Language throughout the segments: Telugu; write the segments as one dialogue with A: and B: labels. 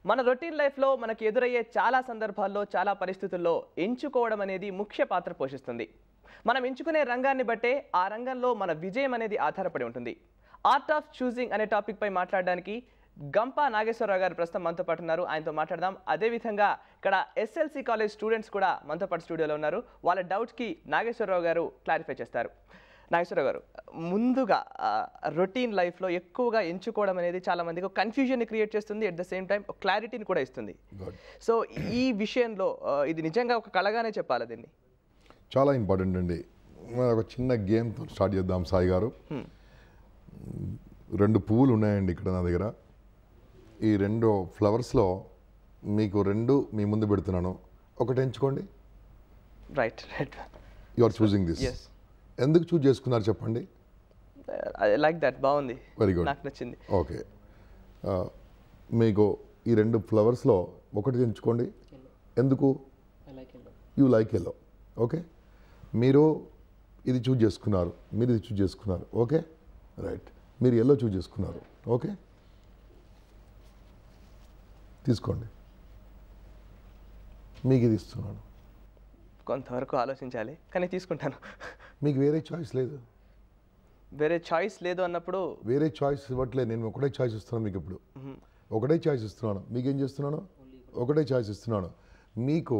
A: మన రొటీన్ లైఫ్లో మనకి ఎదురయ్యే చాలా సందర్భాల్లో చాలా పరిస్థితుల్లో ఎంచుకోవడం అనేది ముఖ్య పాత్ర పోషిస్తుంది. మనం ఎంచుకునే రంగాన్ని బట్టే ఆ రంగంలో మన విజయం అనేది ఆధారపడి ఉంటుంది. ఆర్ట్ ఆఫ్ చూసింగ్ అనే టాపిక్ పై మాట్లాడడానికి గంపా నాగేశ్వరరావు గారు ప్రస్తుతం మనతో పాటు ఉన్నారు. ఆయనతో మాట్లాడదాం. అదేవిధంగా ఇక్కడ ఎస్ఎల్సి కాలేజ్ స్టూడెంట్స్ కూడా మనతో పాటు స్టూడియోలో ఉన్నారు. వాళ్ళ డౌట్స్కి నాగేశ్వరరావు గారు క్లారిఫై చేస్తారు. నాగేశ్వరరావు గారు, ముందుగా రొటీన్ లైఫ్లో ఎక్కువగా ఎంచుకోవడం అనేది చాలా మందికి కన్ఫ్యూజన్ని క్రియేట్ చేస్తుంది, అట్ ద సేమ్ టైం క్లారిటీని కూడా ఇస్తుంది. సో ఈ విషయంలో ఇది నిజంగా ఒక కళగానే చెప్పాలి. దీన్ని
B: చాలా ఇంపార్టెంట్ అండి. ఒక చిన్న గేమ్తో స్టార్ట్ చేద్దాం. సాయి గారు, 2 పువ్వులు ఉన్నాయండి ఇక్కడ నా దగ్గర. ఈ 2 ఫ్లవర్స్లో మీకు 2 మీ ముందు పెడుతున్నాను. ఒకటి ఎంచుకోండి.
A: Right right
B: you are choosing this. ఎందుకు చూజ్ చేసుకున్నారు చెప్పండి.
A: లైక్ దట్, బాగుంది,
B: వెరీ గుడ్,
A: నాకు నచ్చింది.
B: ఓకే, మీకు ఈ 2 ఫ్లవర్స్లో ఒకటి ఎంచుకోండి. ఎందుకు? You like yellow. ఓకే, మీరు ఇది చూజ్ చేసుకున్నారు, మీరు ఇది చూజ్ చేసుకున్నారు. ఓకే రైట్, మీరు ఎల్లో చూజ్ చేసుకున్నారు. ఓకే, తీసుకోండి, మీకు ఇది ఇస్తున్నాను.
A: కొంతవరకు ఆలోచించాలి, కానీ తీసుకుంటాను.
B: మీకు వేరే చాయిస్ లేదు.
A: వేరే చాయిస్ లేదు అన్నప్పుడు
B: వేరే చాయిస్ ఇవ్వట్లేదు. నేను ఒకటే చాయిస్ ఇస్తున్నాను మీకు. ఇప్పుడు ఒకటే చాయిస్ ఇస్తున్నాను. మీకేం చేస్తున్నాను? ఒకటే చాయిస్ ఇస్తున్నాను. మీకు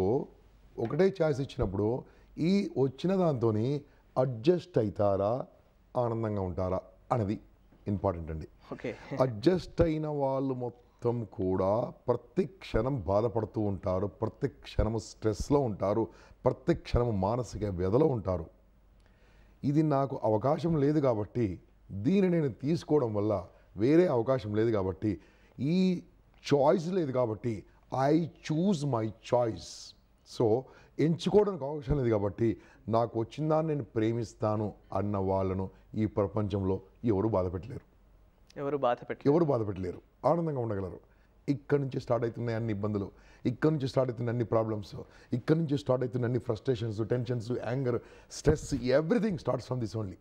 B: ఒకటే చాయిస్ ఇచ్చినప్పుడు ఈ వచ్చిన దాంతో అడ్జస్ట్ అవుతారా, ఆనందంగా ఉంటారా అనేది ఇంపార్టెంట్ అండి.
A: ఓకే,
B: అడ్జస్ట్ అయిన వాళ్ళు మొత్తం కూడా ప్రతి క్షణం బాధపడుతూ ఉంటారు, ప్రతి క్షణము స్ట్రెస్లో ఉంటారు, ప్రతి క్షణము మానసిక వ్యధలో ఉంటారు. ఇది నాకు అవకాశం లేదు కాబట్టి, దీన్ని నేను తీసుకోవడం వల్ల వేరే అవకాశం లేదు కాబట్టి, ఈ చాయిస్ లేదు కాబట్టి I choose my choice. So ఎంచుకోవడానికి అవకాశం లేదు కాబట్టి నాకు వచ్చిన దాన్ని నేను ప్రేమిస్తాను అన్న వాళ్ళను ఈ ప్రపంచంలో ఎవరు బాధ పెట్టలేరు. ఎవరు బాధ పెట్టలేరు, ఆనందంగా ఉండగలరు. ఇక్కడి నుంచి స్టార్ట్ అవుతున్నాయి అన్ని ఇబ్బందులు, ఇక్కడి నుంచి స్టార్ట్ అవుతున్న అన్ని ప్రాబ్లమ్స్, ఇక్కడి నుంచి స్టార్ట్ అవుతున్న అన్ని frustrations, tensions, anger, stress, everything starts from this only.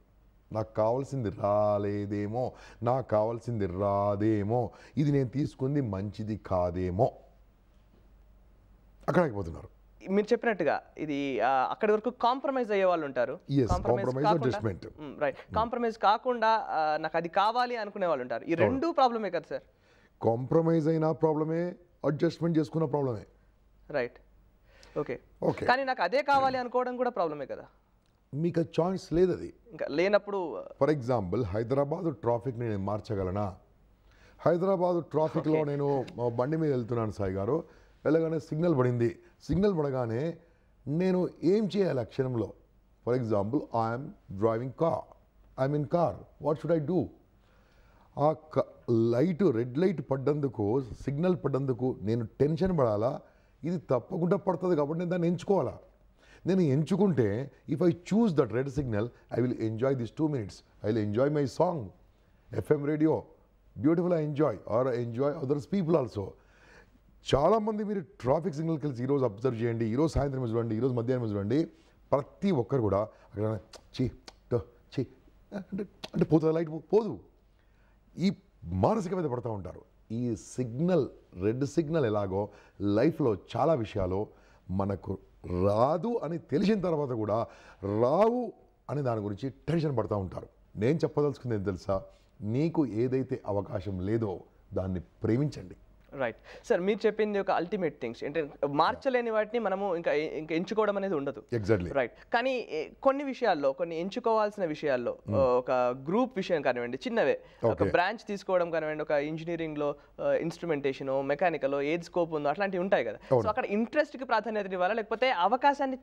B: నాకు కావాల్సింది రాలేదేమో, నాకు కావాల్సింది రాదేమో, ఇది నేను తీసుకుంది మంచిది కాదేమో, అక్కడ అయిపోతున్నారు.
A: మీరు చెప్పినట్టుగా ఇది అక్కడి వరకు కాంప్రమైజ్ అయ్యే వాళ్ళు ఉంటారు. కాంప్రమైజ్ కాకుండా నాకు అది కావాలి అనుకునే వాళ్ళు ఉంటారు. ఈ 2 ప్రాబ్లమే కదా సార్?
B: కాంప్రమైజ్ అయినా ప్రాబ్లమే, అడ్జస్ట్మెంట్ చేసుకున్న ప్రాబ్లమే.
A: Right, okay okay. కానీ నాకు అదే కావాలి అనుకోవడం కూడా ప్రాబ్లమే కదా?
B: మీకు ఆ చాయిస్ లేదు. అది
A: ఇంకా లేనప్పుడు,
B: ఫర్ ఎగ్జాంపుల్ హైదరాబాద్ ట్రాఫిక్ నేను మార్చగలనా? హైదరాబాద్ ట్రాఫిక్లో నేను బండి మీద వెళ్తున్నాను సాయి గారు, వెళ్ళగానే సిగ్నల్ పడింది. సిగ్నల్ పడగానే నేను ఏం చేయాలి ఆ క్షణంలో? For example I'm driving car, I'm in car, what should I do? ఆ లైట్, రెడ్ లైట్ పడ్డందుకు, సిగ్నల్ పడ్డందుకు నేను టెన్షన్ పడాలా? ఇది తప్పకుండా పడుతుంది కాబట్టి నేను దాన్ని ఎంచుకోవాలా? నేను ఎంచుకుంటే if I choose that red signal, I will enjoy this 2 minutes, I will enjoy my song, FM radio, beautiful, I enjoy, or enjoy others people also. చాలామంది మీరు ట్రాఫిక్ సిగ్నల్కి వెళ్ళి ఈరోజు అబ్జర్వ్ చేయండి, ఈరోజు సాయంత్రం చూడండి, ఈరోజు మధ్యాహ్నం చూడండి, ప్రతి ఒక్కరు కూడా అక్కడ చీ చీ అంటే పోతుంది, లైట్ పోదు, ఈ మానసిక మీద పడుతూ ఉంటారు. ఈ సిగ్నల్, రెడ్ సిగ్నల్ ఎలాగో లైఫ్లో చాలా విషయాలు మనకు రాదు అని తెలిసిన తర్వాత కూడా రావు అని దాని గురించి టెన్షన్ పడుతూ ఉంటారు. నేను చెప్పదలుచుకుంది ఏం తెలుసా? నీకు ఏదైతే అవకాశం లేదో దాన్ని ప్రేమించండి.
A: రైట్ సార్, మీరు చెప్పింది ఒక అల్టిమేట్ థింగ్స్ అంటే మార్చలేని వాటిని మనము ఇంకా ఎంచుకోవడం అనేది ఉండదు.
B: Exactly right.
A: కానీ కొన్ని విషయాల్లో, కొన్ని ఎంచుకోవాల్సిన విషయాల్లో, ఒక గ్రూప్ విషయం కానివ్వండి, చిన్నవే, ఒక బ్రాంచ్ తీసుకోవడం కానివ్వండి, ఒక ఇంజనీరింగ్లో ఇన్స్ట్రుమెంటేషన్, మెకానికల్ ఏది స్కోప్ ఉందో అట్లాంటివి ఉంటాయి కదా. సో అక్కడ ఇంట్రెస్ట్కి ప్రాధాన్యత ఇవ్వాలా, లేకపోతే అవకాశాన్ని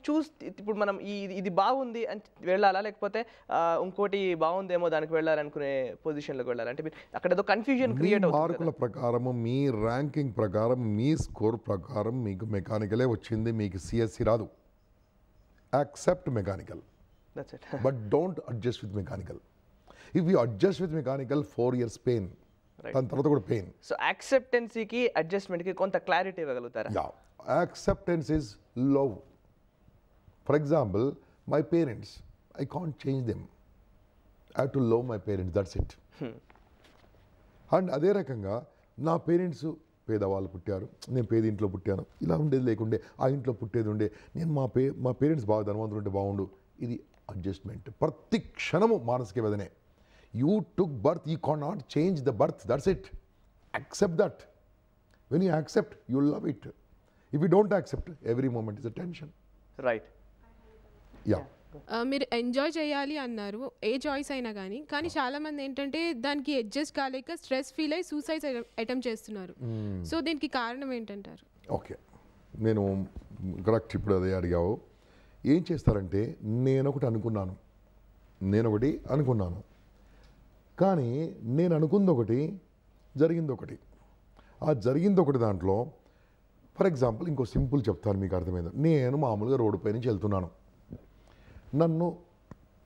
A: ఇప్పుడు మనం ఇది బాగుంది అని వెళ్ళాలా, లేకపోతే ఇంకోటి బాగుందేమో దానికి వెళ్ళాలనుకునే పొజిషన్లోకి వెళ్ళాలి? అంటే అక్కడ ఏదో కన్ఫ్యూజన్ క్రియేట్ అవుతుంది.
B: మార్కుల ప్రకారము, మీ ర్యాంకింగ్ ప్రకారం, మీ స్కోర్ ప్రకారం మీకు మెకానికలే వచ్చింది, మీకు సిఎస్సి రాదు. Accept mechanical, but don't adjust with mechanical. If you adjust with mechanical 4 years pain, దాని తర్వాత కూడా పెయిన్.
A: సో యాక్సెప్టెన్సీకి, అడ్జస్ట్మెంట్కి కొంత క్లారిటీ ఇవ్వగలుగుతారా?
B: Yeah, acceptance is love. For example my parents, I can't change them, I have to love my parents, that's it. And అదే రకంగా నా పేరెంట్స్ పేదవాళ్ళు పుట్టారు, నేను పేద ఇంట్లో పుట్టాను, ఇలా ఉండేది లేకుండే ఆ ఇంట్లో పుట్టేది ఉండే, నేను మా పేరెంట్స్ బాగా ధనవంతులు ఉంటే బాగుండు. ఇది అడ్జస్ట్మెంట్. ప్రతి క్షణము మానసిక వేదనే. You took birth, you can not change the birth, that's it. Accept that. When you accept you will love it. If you don't accept every moment is a tension.
A: Right.
B: Yeah,
C: మీరు ఎంజాయ్ చేయాలి అన్నారు, ఏ చాయిస్ అయినా కానీ చాలామంది ఏంటంటే దానికి అడ్జస్ట్ కాలేక స్ట్రెస్ ఫీల్ అయ్యి సూసైడ్ అటెంప్ట్ చేస్తున్నారు. సో దీనికి కారణం ఏంటంటారు?
B: ఓకే, నేను కరెక్ట్ ఇప్పుడు అదే అడిగావు. ఏం చేస్తారంటే నేనొకటి అనుకున్నాను, కానీ నేను అనుకుంది ఒకటి, జరిగింది ఒకటి. ఆ జరిగింది ఒకటి దాంట్లో ఫర్ ఎగ్జాంపుల్ ఇంకో సింపుల్ చెప్తాను మీకు అర్థమైంది. నేను మామూలుగా రోడ్డుపై నుంచి వెళ్తున్నాను, నన్ను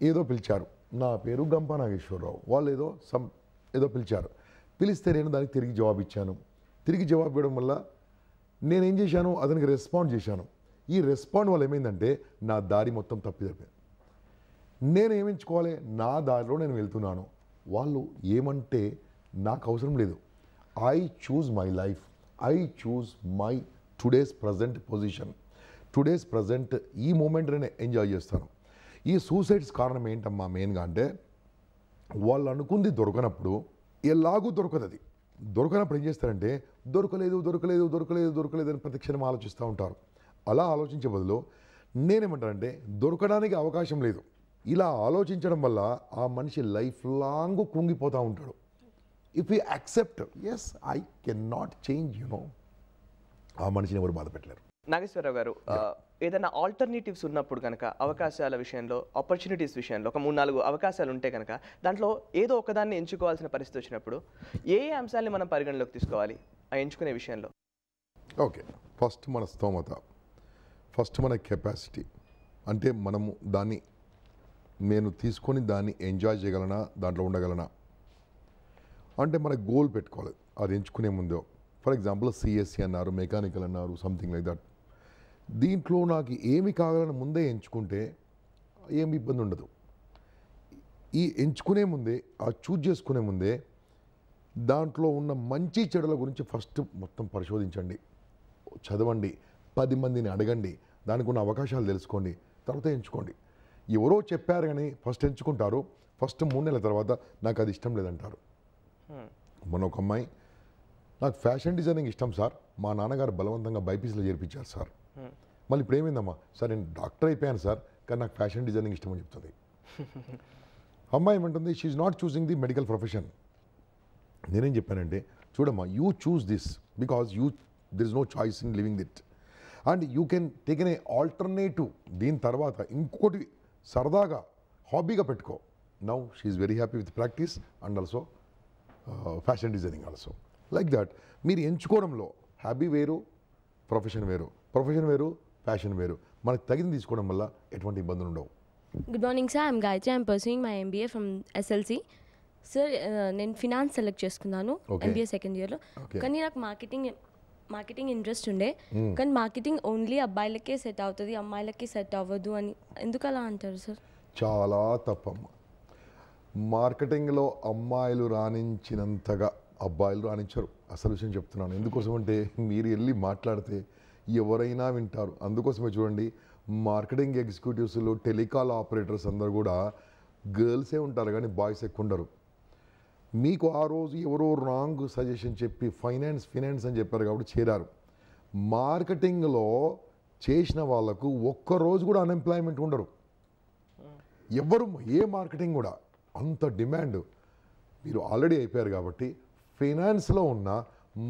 B: ఏదో పిలిచారు, నా పేరు గంపా నాగేశ్వరరావు, వాళ్ళు ఏదో పిలిచారు. పిలిస్తే నేను దానికి తిరిగి జవాబు ఇచ్చాను. తిరిగి జవాబు ఇవ్వడం వల్ల నేనేం చేశాను, అతనికి రెస్పాండ్ చేశాను. ఈ రెస్పాండ్ వల్ల ఏమైందంటే నా దారి మొత్తం తప్పిపోయింది. నేను ఏమించుకోవాలి, నా దారిలో నేను వెళ్తున్నాను, వాళ్ళు ఏమంటే నాకు అవసరం లేదు. I choose my life, I choose my today's present position, today's present ఈ మూమెంట్ నేను ఎంజాయ్ చేస్తాను. ఈ సూసైడ్స్ కారణం ఏంటమ్మా మెయిన్గా అంటే, వాళ్ళు అనుకుంది దొరకనప్పుడు ఎలాగూ దొరకదు. అది దొరకనప్పుడు ఏం చేస్తారంటే దొరకలేదు అని ప్రతి క్షణం ఆలోచిస్తూ ఉంటారు. అలా ఆలోచించే బదులు నేనేమంటానంటే దొరకడానికి అవకాశం లేదు. ఇలా ఆలోచించడం వల్ల ఆ మనిషి లైఫ్ లాంగ్ కుంగిపోతూ ఉంటాడు. If you accept, as I can not change, ఆ మనిషిని ఎవరు బాధ పెట్టలేరు.
A: నాగేశ్వరరావు గారు, ఏదైనా ఆల్టర్నేటివ్స్ ఉన్నప్పుడు కనుక, అవకాశాల విషయంలో, ఆపర్చునిటీస్ విషయంలో ఒక 3-4 అవకాశాలు ఉంటే కనుక దాంట్లో ఏదో ఒకదాన్ని ఎంచుకోవాల్సిన పరిస్థితి వచ్చినప్పుడు ఏ అంశాలని మనం పరిగణలోకి తీసుకోవాలి ఆ ఎంచుకునే విషయంలో?
B: ఓకే, ఫస్ట్ మన స్తోమత, ఫస్ట్ మన కెపాసిటీ. అంటే మనము నేను తీసుకొని దాన్ని ఎంజాయ్ చేయగలనా, దాంట్లో ఉండగలనా అంటే మన గోల్ పెట్టుకోవాలి. అది ఎంచుకునే ముందు ఫర్ ఎగ్జాంపుల్ సిఎస్సి అన్నారు, మెకానికల్ అన్నారు, సంథింగ్ లైక్ దట్. దీంట్లో నాకు ఏమి కావాలని ముందే ఎంచుకుంటే ఏమి ఇబ్బంది ఉండదు. ఈ ఎంచుకునే ముందే, ఆ చూజ్ చేసుకునే ముందే దాంట్లో ఉన్న మంచి చెడుల గురించి ఫస్ట్ మొత్తం పరిశోధించండి, చదవండి, 10 మందిని అడగండి, దానికి ఉన్న అవకాశాలు తెలుసుకోండి, తర్వాత ఎంచుకోండి. ఎవరో చెప్పారు కానీ ఫస్ట్ ఎంచుకుంటారు, ఫస్ట్ 3 నెలల తర్వాత నాకు అది ఇష్టం లేదంటారు. మొన్న ఒక అమ్మాయి, నాకు ఫ్యాషన్ డిజైనింగ్ ఇష్టం సార్, మా నాన్నగారు బలవంతంగా బైపీసీలో చేర్పించారు సార్, మళ్ళీ ఇప్పుడు ఏమైందమ్మా సార్, నేను డాక్టర్ అయిపోయాను సార్, కానీ నాకు ఫ్యాషన్ డిజైనింగ్ ఇష్టం అని చెప్తుంది. అమ్మాయి ఏమంటుంది, she not choosing the medical profession. నేనేం చెప్పానంటే, చూడమ్మా, you choose this because there is no choice in living that, and you can take an alternative. దీని తర్వాత ఇంకోటి సరదాగా హాబీగా పెట్టుకో. Now she very happy with practice and also fashion designing also. Like that మీరు ఎంచుకోవడంలో హ్యాబీ వేరు, ప్రొఫెషన్ వేరు, ఫ్యాషన్ వేరు, మనకు తగిన తీసుకోవడం వల్ల ఎటువంటి ఇబ్బందులు ఉండవు.
D: Good morning sir, I'm Gayatri, I'm pursuing my MBA from SLC. Sir నేను ఫినాన్స్ సెలెక్ట్ చేసుకున్నాను ఎంబీఏ సెకండ్ ఇయర్లో. కానీ నాకు మార్కెటింగ్ ఇంట్రెస్ట్ ఉండే, కానీ మార్కెటింగ్ ఓన్లీ అబ్బాయిలకే సెట్ అవుతుంది, అమ్మాయిలకి సెట్ అవ్వదు అని ఎందుకు అలా అంటారు సార్?
B: చాలా తప్పమ్మ. మార్కెటింగ్లో అమ్మాయిలు రాణించినంతగా అబ్బాయిలు రాణించరు. అసలు విషయం చెప్తున్నాను. ఎందుకోసం అంటే మీరు వెళ్ళి మాట్లాడితే ఎవరైనా వింటారు. అందుకోసమే చూడండి, మార్కెటింగ్ ఎగ్జిక్యూటివ్స్లో టెలికాల్ ఆపరేటర్స్ అందరు కూడా గర్ల్సే ఉంటారు కానీ బాయ్స్ ఎక్కువ ఉండరు. మీకు ఆ రోజు ఎవరో రాంగ్ సజెషన్ చెప్పి ఫైనాన్స్ అని చెప్పారు కాబట్టి చేరారు. మార్కెటింగ్లో చేసిన వాళ్ళకు ఒక్కరోజు కూడా అన్ఎంప్లాయ్మెంట్ ఉండరు. ఎవరు ఏ మార్కెటింగ్ కూడా అంత డిమాండ్. మీరు ఆల్రెడీ అయిపోయారు కాబట్టి ఫైనాన్స్లో ఉన్న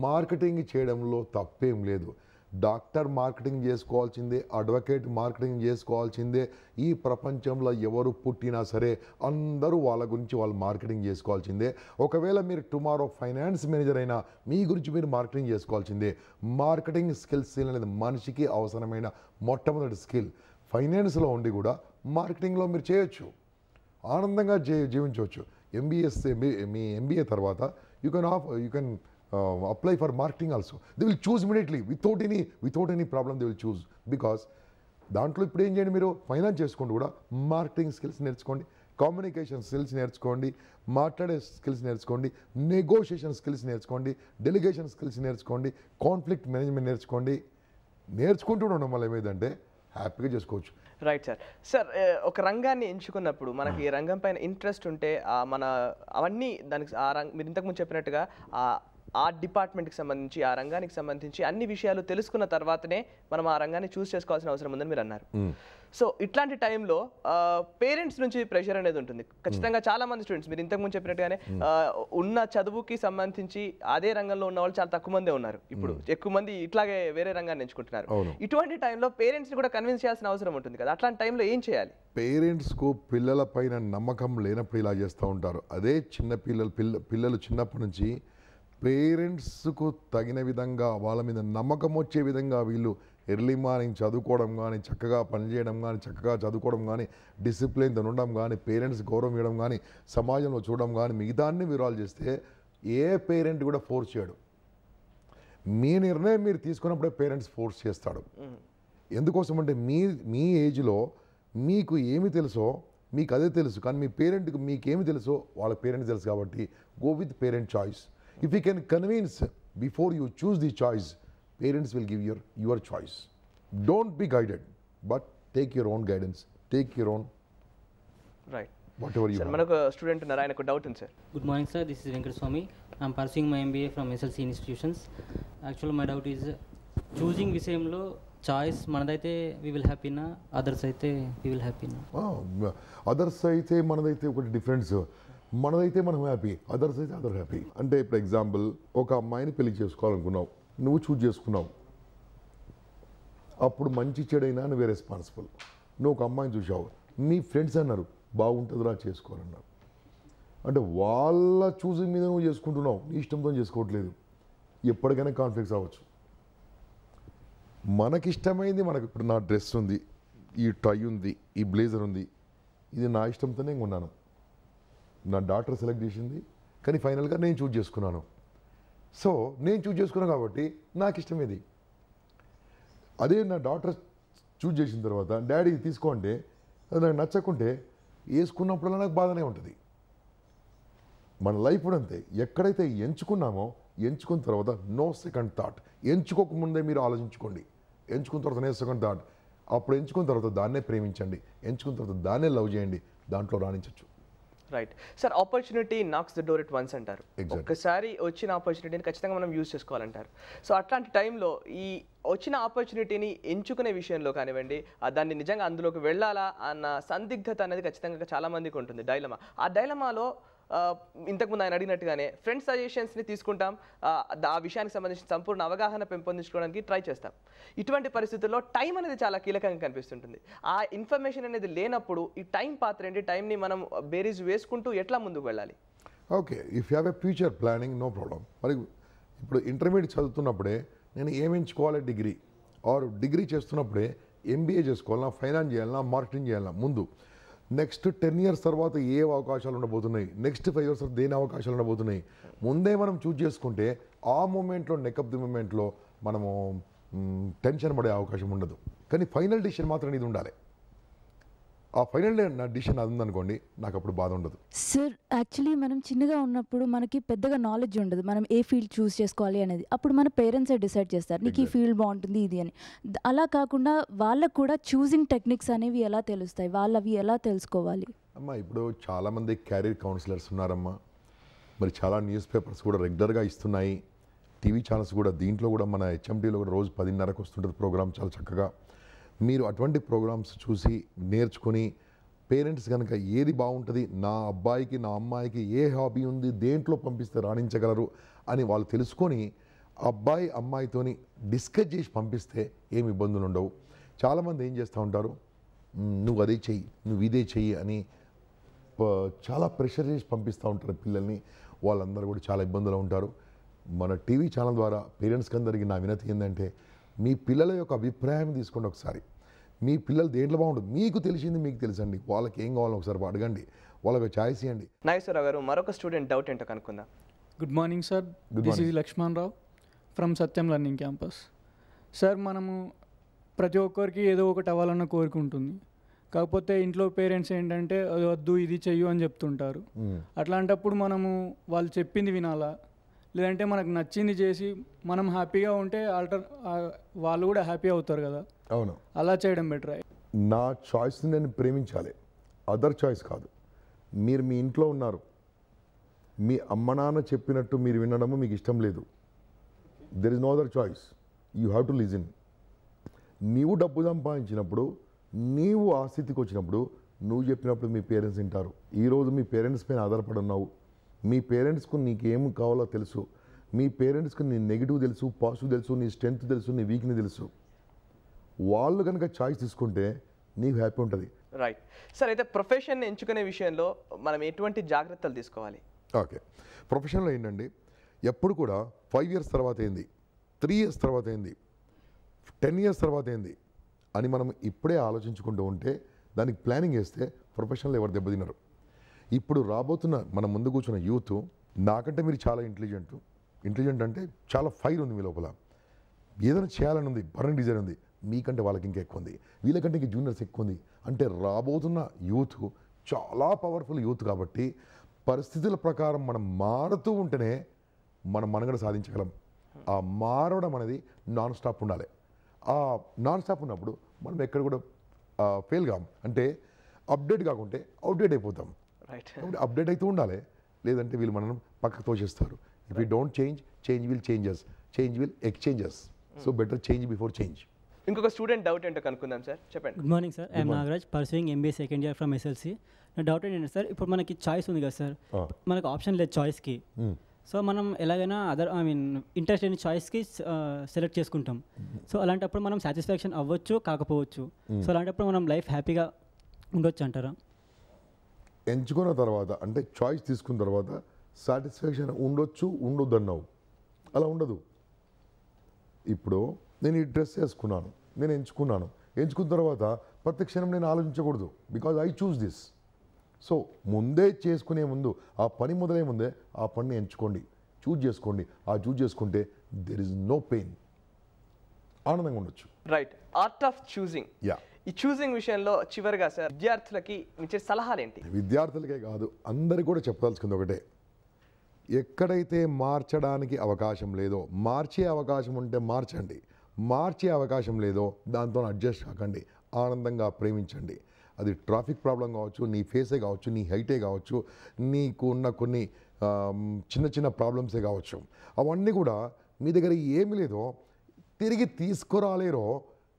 B: మార్కెటింగ్ చేయడంలో తప్పేం లేదు. డాక్టర్ మార్కెటింగ్ చేసుకోవాల్సిందే, అడ్వకేట్ మార్కెటింగ్ చేసుకోవాల్సిందే. ఈ ప్రపంచంలో ఎవరు పుట్టినా సరే అందరూ వాళ్ళ గురించి వాళ్ళు మార్కెటింగ్ చేసుకోవాల్సిందే. ఒకవేళ మీరు టుమారో ఫైనాన్స్ మేనేజర్ అయినా మీ గురించి మీరు మార్కెటింగ్ చేసుకోవాల్సిందే. మార్కెటింగ్ స్కిల్స్ అనేది మనిషికి అవసరమైన మొట్టమొదటి స్కిల్. ఫైనాన్స్లో ఉండి కూడా మార్కెటింగ్లో మీరు చేయొచ్చు, ఆనందంగా జీవించవచ్చు. మీ ఎంబీఏ తర్వాత you can apply for marketing also. They will choose immediately without any problem. They will choose because దాంట్లో ఇప్పుడు ఏం చేయండి, మీరు ఫైనాన్స్ చేసుకోండి కూడా మార్కెటింగ్ స్కిల్స్ నేర్చుకోండి. కమ్యూనికేషన్ స్కిల్స్ నేర్చుకోండి, మాట్లాడే స్కిల్స్ నేర్చుకోండి, నెగోషియేషన్ స్కిల్స్ నేర్చుకోండి, డెలిగేషన్ స్కిల్స్ నేర్చుకోండి, కాన్ఫ్లిక్ట్ మేనేజ్మెంట్ నేర్చుకోండి. నేర్చుకుంటూ ఉండడం వల్ల ఏమైందంటే హ్యాపీగా చేసుకోవచ్చు.
A: Right sir. సార్ ఒక రంగాన్ని ఎంచుకున్నప్పుడు మనకి ఈ రంగం పైన ఇంట్రెస్ట్ ఉంటే మన అవన్నీ దానికి మీరు ఇంతకుముందు చెప్పినట్టుగా ఆ డిపార్ట్మెంట్కి సంబంధించి ఆ రంగానికి సంబంధించి అన్ని విషయాలు తెలుసుకున్న తర్వాతనే మనం ఆ రంగాన్ని చూస్ చేసుకోవాల్సిన అవసరం ఉందని మీరు అన్నారు. సో ఇట్లాంటి టైంలో పేరెంట్స్ నుంచి ప్రెషర్ అనేది ఉంటుంది ఖచ్చితంగా. చాలా మంది స్టూడెంట్స్ మీరు ఇంతకుముందు చెప్పినట్టుగానే ఉన్న చదువుకి సంబంధించి అదే రంగంలో ఉన్న వాళ్ళు చాలా తక్కువ మందే ఉన్నారు. ఇప్పుడు ఎక్కువ మంది ఇట్లాగే వేరే రంగాన్ని ఎంచుకుంటున్నారు. ఇటువంటి టైంలో పేరెంట్స్ని కూడా కన్విన్స్ చేయాల్సిన అవసరం ఉంటుంది కదా, అట్లాంటి టైంలో ఏం చేయాలి?
B: పేరెంట్స్కు పిల్లల పైన నమ్మకం లేనప్పుడు ఇలా చేస్తూ ఉంటారు. అదే చిన్న పిల్లలు చిన్నప్పటి నుంచి పేరెంట్స్కు తగిన విధంగా వాళ్ళ మీద నమ్మకం వచ్చే విధంగా వీళ్ళు ఎర్లీ మార్నింగ్ చదువుకోవడం కానీ, చక్కగా పనిచేయడం కానీ, చక్కగా చదువుకోవడం కానీ, డిసిప్లిన్తో ఉండడం కానీ, పేరెంట్స్ గౌరవం ఇవ్వడం కానీ, సమాజంలో చూడడం కానీ, మిగతాన్ని వివరాలు చేస్తే ఏ పేరెంట్ కూడా ఫోర్స్ చేయడు. మీ నిర్ణయం మీరు తీసుకున్నప్పుడే పేరెంట్స్ ఫోర్స్ చేస్తాడు. ఎందుకోసం అంటే మీ ఏజ్లో మీకు ఏమి తెలుసో మీకు అదే తెలుసు, కానీ మీ పేరెంట్కి మీకేమి తెలుసో వాళ్ళ పేరెంట్స్ తెలుసు. కాబట్టి go with parent choice. If you can convince before you choose the choice, parents will give your choice. Don't be guided, but take your own guidance. Take your own.
A: Right.
B: Whatever you
A: sir,
B: have.
A: మనకు స్టూడెంట్ ఉన్నారు, ఆయనకు డౌట్ ఉంది sir.
E: Good morning sir, this is Venkata Swami. I am pursuing my MBA from SLC institutions. Actually my doubt is choosing విషయంలో choice మనదైతే we will happy na, others అయితే we will happy na.
B: Others అయితే మనదైతే ఒకటి డిఫరెన్స్. మనదైతే మనం హ్యాపీ, అదర్స్ అయితే అదర్ హ్యాపీ. అంటే ఇప్పుడు ఎగ్జాంపుల్, ఒక అమ్మాయిని పెళ్లి చేసుకోవాలనుకున్నావు, నువ్వు చూజ్ చేసుకున్నావు. అప్పుడు మంచి చెడైనా నువ్వే రెస్పాన్సిబుల్. నువ్వు ఒక అమ్మాయిని చూసావు, మీ ఫ్రెండ్స్ అన్నారు బాగుంటుందిరా చేసుకోవాలన్నారు. అంటే వాళ్ళ చూసింగ్ మీద నువ్వు చేసుకుంటున్నావు, నీ ఇష్టంతో చేసుకోవట్లేదు. ఎప్పటికైనా కాన్ఫ్లిక్ట్స్ అవ్వచ్చు. మనకిష్టమైంది మనకు. ఇప్పుడు నా డ్రెస్ ఉంది, ఈ టై ఉంది, ఈ బ్లేజర్ ఉంది, ఇది నా ఇష్టంతోనే కొన్నాను. నా డాటర్ సెలెక్ట్ చేసింది, కానీ ఫైనల్గా నేను చూజ్ చేసుకున్నాను. సో నేను చూజ్ చేసుకున్నాను కాబట్టి నాకు ఇష్టం ఇది. అదే నా డాటర్ చూజ్ చేసిన తర్వాత డాడీ తీసుకో అంటే అది నాకు నచ్చకుంటే వేసుకున్నప్పుడల్లా నాకు బాధనే ఉంటుంది. మన లైఫ్ కూడా అంతే. ఎక్కడైతే ఎంచుకున్నామో ఎంచుకున్న తర్వాత నో సెకండ్ థాట్. ఎంచుకోకముందే మీరు ఆలోచించుకోండి. ఎంచుకున్న తర్వాత నో సెకండ్ థాట్. అప్పుడు ఎంచుకున్న తర్వాత దాన్నే ప్రేమించండి, ఎంచుకున్న తర్వాత దాన్నే లవ్ చేయండి, దాంట్లో రాణించవచ్చు.
A: Right sir. Opportunity knocks the door at once అంటారు. ఒక్కసారి వచ్చిన ఆపర్చునిటీని ఖచ్చితంగా మనం యూజ్ చేసుకోవాలంటారు. సో అట్లాంటి టైంలో ఈ వచ్చిన ఆపర్చునిటీని ఎంచుకునే విషయంలో కానివ్వండి, దాన్ని నిజంగా అందులోకి వెళ్ళాలా అన్న సందిగ్ధత అనేది ఖచ్చితంగా చాలా మందికి ఉంటుంది, డైలమా. ఆ డైలమాలో ఇంతకుముందు ఆయన అడిగినట్టుగానే ఫ్రెండ్స్ సజెషన్స్ని తీసుకుంటాం, ఆ విషయానికి సంబంధించిన సంపూర్ణ అవగాహన పెంపొందించుకోవడానికి ట్రై చేస్తాం. ఇటువంటి పరిస్థితుల్లో టైం అనేది చాలా కీలకంగా కనిపిస్తుంటుంది. ఆ ఇన్ఫర్మేషన్ అనేది లేనప్పుడు ఈ టైం పాత్ర ఏంటి, టైంని మనం బేరీజ్ వేసుకుంటూ ఎట్లా ముందుకు వెళ్ళాలి?
B: Okay, if you have a future planning no problem. మరి ఇప్పుడు ఇంటర్మీడియట్ చదువుతున్నప్పుడే నేను ఏమి ఎంచుకోవాలి, డిగ్రీ చేస్తున్నప్పుడే ఎంబీఏ చేసుకోవాలన్నా, ఫైనాన్స్ చేయాలన్నా, మార్కెటింగ్ చేయాలన్నా, ముందు నెక్స్ట్ 10 years తర్వాత ఏ అవకాశాలు ఉండబోతున్నాయి, నెక్స్ట్ 5 years తర్వాత దేని అవకాశాలు ఉండబోతున్నాయి, ముందే మనం చూజ్ చేసుకుంటే ఆ మూమెంట్లో నెక్ ఆఫ్ ది మూమెంట్లో మనము టెన్షన్ పడే అవకాశం ఉండదు. కానీ ఫైనల్ డిసిషన్ మాత్రం ఇది ఉండాలి. ఆ ఫైనల్ నా డిసిషన్ అది ఉందనుకోండి, నాకు అప్పుడు బాధ ఉండదు.
F: సార్ యాక్చువల్లీ మనం చిన్నగా ఉన్నప్పుడు మనకి పెద్దగా నాలెడ్జ్ ఉండదు మనం ఏ ఫీల్డ్ చూస్ చేసుకోవాలి అనేది. అప్పుడు మన పేరెంట్సే డిసైడ్ చేస్తారు నీకు ఈ ఫీల్డ్ బాగుంటుంది ఇది అని. అలా కాకుండా వాళ్ళకు కూడా చూసింగ్ టెక్నిక్స్ అనేవి ఎలా తెలుస్తాయి, వాళ్ళవి ఎలా తెలుసుకోవాలి?
B: అమ్మా ఇప్పుడు చాలామంది క్యారియర్ కౌన్సిలర్స్ ఉన్నారమ్మా. మరి చాలా న్యూస్ పేపర్స్ కూడా రెగ్యులర్గా ఇస్తున్నాయి, టీవీ ఛానల్స్ కూడా. దీంట్లో కూడా మన హెచ్ఎంటీలో కూడా రోజు 10:30కు వస్తుంటుంది ప్రోగ్రామ్, చాలా చక్కగా. మీరు అటువంటి ప్రోగ్రామ్స్ చూసి నేర్చుకొని పేరెంట్స్ కనుక ఏది బాగుంటుంది, నా అబ్బాయికి నా అమ్మాయికి ఏ హాబీ ఉంది, దేంట్లో పంపిస్తే రాణించగలరు అని వాళ్ళు తెలుసుకొని అబ్బాయి అమ్మాయితోని డిస్కస్ చేసి పంపిస్తే ఏమి ఇబ్బందులు ఉండవు. చాలామంది ఏం చేస్తూ ఉంటారు, నువ్వు అదే చెయ్యి, నువ్వు ఇదే చెయ్యి అని చాలా ప్రెషర్ చేసి పంపిస్తూ ఉంటారు పిల్లల్ని. వాళ్ళందరూ కూడా చాలా ఇబ్బందులు ఉంటారు. మన టీవీ ఛానల్ ద్వారా పేరెంట్స్కి అందరికీ నా వినతి ఏంటంటే, మీ పిల్లల యొక్క అభిప్రాయం తీసుకోండి. ఒకసారి మీ పిల్లలు దేంట్లో బాగుంటుంది మీకు తెలిసింది మీకు తెలుసండి, వాళ్ళకి ఏం కావాలో ఒకసారి అడగండి, వాళ్ళకి ఛాయిస్ ఇవ్వండి.
A: నాగేశ్వరరావు గారు, మరొక స్టూడెంట్ డౌట్ ఏంటో కనుక్కుందాం.
G: Good morning sir, this is Lakshman Rao from Satyam learning campus. Sir మనము ప్రతి ఒక్కరికి ఏదో ఒకటి అవ్వాలన్న కోరిక ఉంటుంది, కాకపోతే ఇంట్లో పేరెంట్స్ ఏంటంటే "అది వద్దు ఇది చెయ్యు" అని చెప్తుంటారు. అట్లాంటప్పుడు మనము వాళ్ళు చెప్పింది వినాలా, లేదంటే మనకు నచ్చింది చేసి మనం హ్యాపీగా ఉంటే వాళ్ళు కూడా హ్యాపీ అవుతారు కదా.
B: అవును,
G: అలా చేయడం బెటర్.
B: నా చాయిస్ని నేను ప్రేమించాలి, అదర్ చాయిస్ కాదు. మీరు మీ ఇంట్లో ఉన్నారు, మీ అమ్మ నాన్న చెప్పినట్టు మీరు వినడము మీకు ఇష్టం లేదు. There is no other choice, you have to listen. నీవు డబ్బు సంపాదించినప్పుడు, నీవు ఆ స్థితికి వచ్చినప్పుడు నువ్వు చెప్పినప్పుడు మీ పేరెంట్స్ వింటారు. ఈరోజు మీ పేరెంట్స్ పైన ఆధారపడి ఉన్నావు. మీ పేరెంట్స్కు నీకేం కావాలో తెలుసు, మీ పేరెంట్స్కి నీ నెగిటివ్ తెలుసు, పాజిటివ్ తెలుసు, నీ స్ట్రెంగ్త్ తెలుసు, నీ వీక్నెస్ తెలుసు. వాళ్ళు కనుక చాయిస్ తీసుకుంటే నీకు హ్యాపీ ఉంటుంది.
A: Right sir. అయితే ప్రొఫెషన్ ఎంచుకునే విషయంలో మనం ఎటువంటి జాగ్రత్తలు తీసుకోవాలి?
B: ఓకే, ప్రొఫెషన్లో ఏంటండి, ఎప్పుడు కూడా 5 years తర్వాత ఏంది, 3 years తర్వాత ఏంది, 10 years తర్వాత ఏంది అని మనం ఇప్పుడే ఆలోచించుకుంటూ ఉంటే, దానికి ప్లానింగ్ వేస్తే ప్రొఫెషన్లో ఎవరు దెబ్బతిన్నారు. ఇప్పుడు రాబోతున్న మన ముందు కూర్చున్న యూత్ నాకంటే మీరు చాలా ఇంటెలిజెంట్ అంటే చాలా ఫైర్ ఉంది మీ లోపల, ఏదైనా చేయాలని ఉంది, బర్నింగ్ డిజైర్ ఉంది. మీకంటే వాళ్ళకి ఇంకా ఎక్కువ ఉంది, వీళ్ళకంటే ఇంక జూనియర్స్ ఎక్కువ ఉంది. అంటే రాబోతున్న యూత్ చాలా పవర్ఫుల్ యూత్. కాబట్టి పరిస్థితుల ప్రకారం మనం మారుతూ ఉంటేనే మనం మనుగడ సాధించగలం. ఆ మారడం అనేది నాన్ స్టాప్ ఉండాలి. ఆ నాన్ స్టాప్ ఉన్నప్పుడు మనం ఎక్కడ కూడా ఫెయిల్ కాం. అంటే అప్డేట్ కాకుంటే అవుట్డేట్ అయిపోతాం. కాబట్టి అప్డేట్ అవుతూ ఉండాలి, లేదంటే వీళ్ళు మనం పక్కకు తోచేస్తారు. If you don't change will changes, change will exchanges. So better change before change.
A: ఇంకొక స్టూడెంట్ డౌట్ ఏంటో కనుక్కుందాం సార్, చెప్పండి.
H: Good morning sir, I'm Nagaraj, pursuing MBA second year from SLC. నా డౌట్ ఏంటంటే సార్, ఇప్పుడు మనకి చాయిస్ ఉంది కదా సార్, మనకు ఆప్షన్ లేదు చాయిస్కి. సో మనం ఎలాగైనా ఇంట్రెస్ట్ లేని చాయిస్కి సెలెక్ట్ చేసుకుంటాం. సో అలాంటప్పుడు మనం సాటిస్ఫాక్షన్ అవ్వచ్చు, కాకపోవచ్చు. సో అలాంటప్పుడు మనం లైఫ్ హ్యాపీగా ఉండొచ్చు అంటారా?
B: ఎంచుకున్న తర్వాత అంటే చాయిస్ తీసుకున్న తర్వాత సాటిస్ఫాక్షన్ ఉండొచ్చు, ఉండొద్దు అన్నావు. అలా ఉండదు. ఇప్పుడు నేను ఈ డ్రెస్ వేసుకున్నాను, నేను ఎంచుకున్న తర్వాత ప్రతి క్షణం నేను ఆలోచించకూడదు. Because I choose this. So ముందే చేసుకునే ముందు, ఆ పని మొదలయ్యే ముందే ఆ పనిని ఎంచుకోండి, చూజ్ చేసుకోండి. ఆ చూజ్ చేసుకుంటే దెర్ ఇస్ నో పెయిన్, ఆనందంగా ఉండొచ్చు.
A: Right, art of choosing.
B: Yeah,
A: ఈ చూసింగ్ విషయంలో చివరిగా సార్ విద్యార్థులకి ఇచ్చే సలహాలు ఏంటి?
B: విద్యార్థులకే కాదు, అందరికీ కూడా చెప్పదలుచుకుంది ఒకటే. ఎక్కడైతే మార్చడానికి అవకాశం లేదో, మార్చే అవకాశం ఉంటే మార్చండి. మార్చే అవకాశం లేదో దాంతో అడ్జస్ట్ కాకండి. ఆనందంగా ప్రేమించండి. అది ట్రాఫిక్ ప్రాబ్లం కావచ్చు, నీ ఫేసే కావచ్చు, నీ హైటే కావచ్చు, నీకు ఉన్న కొన్ని చిన్న చిన్న ప్రాబ్లమ్సే కావచ్చు. అవన్నీ కూడా మీ దగ్గర ఏమి లేదో, తిరిగి తీసుకురాలేరో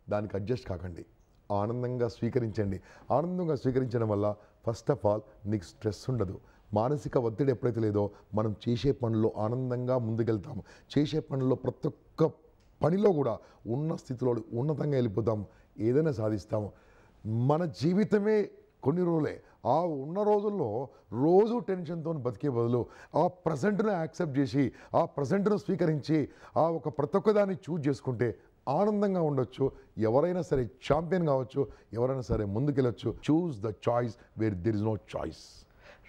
B: దానికి అడ్జస్ట్ కాకండి. ఆనందంగా స్వీకరించండి. ఆనందంగా స్వీకరించడం వల్ల ఫస్ట్ ఆఫ్ ఆల్ నీకు స్ట్రెస్ ఉండదు. మానసిక ఒత్తిడి ఎప్పుడైతే లేదో మనం చేసే పనుల్లో ఆనందంగా ముందుకెళ్తాము. చేసే పనుల్లో ప్రతి ఒక్క పనిలో కూడా ఉన్న స్థితిలో ఉన్నతంగా వెళ్ళిపోతాము, ఏదైనా సాధిస్తాము. మన జీవితమే కొన్ని రోజులే. ఆ ఉన్న రోజుల్లో రోజు టెన్షన్తో బతికే బదులు ఆ ప్రజెంట్ను యాక్సెప్ట్ చేసి, ఆ ప్రజెంట్ను స్వీకరించి, ఆ ఒక ప్రతి ఒక్కదాన్ని చూజ్ చేసుకుంటే ఆనందంగా ఉండొచ్చు. ఎవరైనా సరే ఛాంపియన్ కావచ్చు, ఎవరైనా సరే ముందుకెళ్ళొచ్చు. Choose the choice where there is no choice.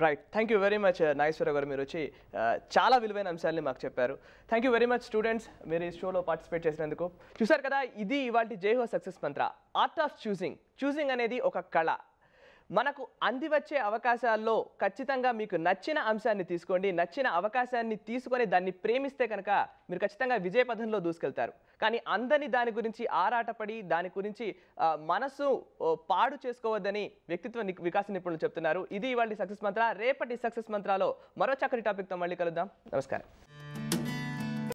A: Right, thank you very much Nageswararao గారు. మీరు వచ్చి చాలా విలువైన అంశాలని మాకు చెప్పారు. Thank you very much students, మీరు ఈ షోలో పార్టిసిపేట్ చేసినందుకు. చూసారు కదా, ఇది ఇవాళ జై హో success Mantra. Art of choosing అనేది ఒక కళ. మనకు అంది వచ్చే అవకాశాల్లో ఖచ్చితంగా మీకు నచ్చిన అంశాన్ని తీసుకోండి. నచ్చిన అవకాశాన్ని తీసుకొని దాన్ని ప్రేమిస్తే కనుక మీరు ఖచ్చితంగా విజయ పథంలో దూసుకెళ్తారు. కానీ అందని దాని గురించి ఆరాటపడి దాని గురించి మనసు పాడు చేసుకోవద్దని వ్యక్తిత్వ వికాస నిపుణులు చెప్తున్నారు. ఇది ఇవాళ సక్సెస్ మంత్ర. రేపటి సక్సెస్ మంత్రాలో మరో చక్కటి టాపిక్తో మళ్ళీ కలుద్దాం. నమస్కారం.